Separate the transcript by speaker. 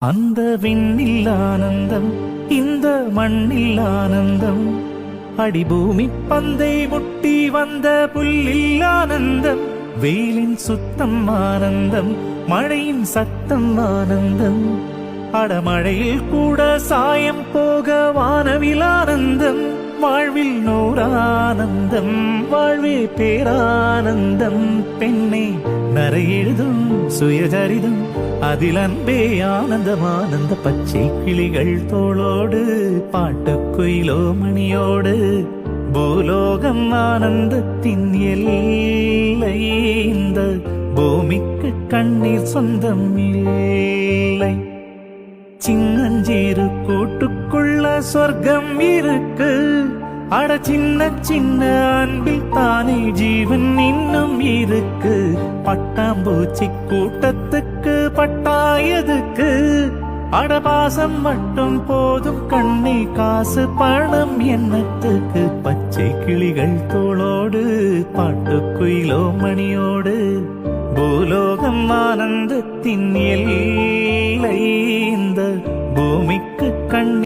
Speaker 1: அந்த விண்ணில் ஆனந்தம், இந்த மண்ணில் ஆனந்தம், அடிபூமி பந்தை முட்டி வந்த புல்லில் ஆனந்தம், வெயிலின் சுத்தம் ஆனந்தம், மழையின் சத்தம் ஆனந்தம், அடமழையில் கூட சாயம் போக வானவில் ஆனந்தம், வாழ்வில் நூறானந்தம், வாழ்வே பேரானந்தம். பெண்ணே நரையெழுதும் சுயசரிதம், அதில் அன்பே ஆனந்தம் ஆனந்த. பச்சை கிளிகள் தோளோடு பாட்டுக்குயிலோ மணியோடு, பூலோகம் ஆனந்தத்தின் எல்லை. இந்த பூமிக்கு கண்ணீர் சொந்தம் இல்லை. சின்னஞ்சீரு கூட்டுக்குள்ள சொர்க்கம் இருக்கு. அட சின்ன சின்ன அன்பில் தானே ஜீவன் இன்னும் இருக்கு. பட்டாம்பூச்சி கூட்டத்துக்கு பட்டாயதுக்கு, அடபாசம் மட்டும் போதும் கண்ணே, காசு பணம் என்னத்துக்கு. பச்சை கிளிகள் தோளோடு பாட்டுக்குயிலோ மணியோடு, பூலோகம் ஆனந்தத்தின் எல்லை. இந்த பூமிக்கு கண்ணீர்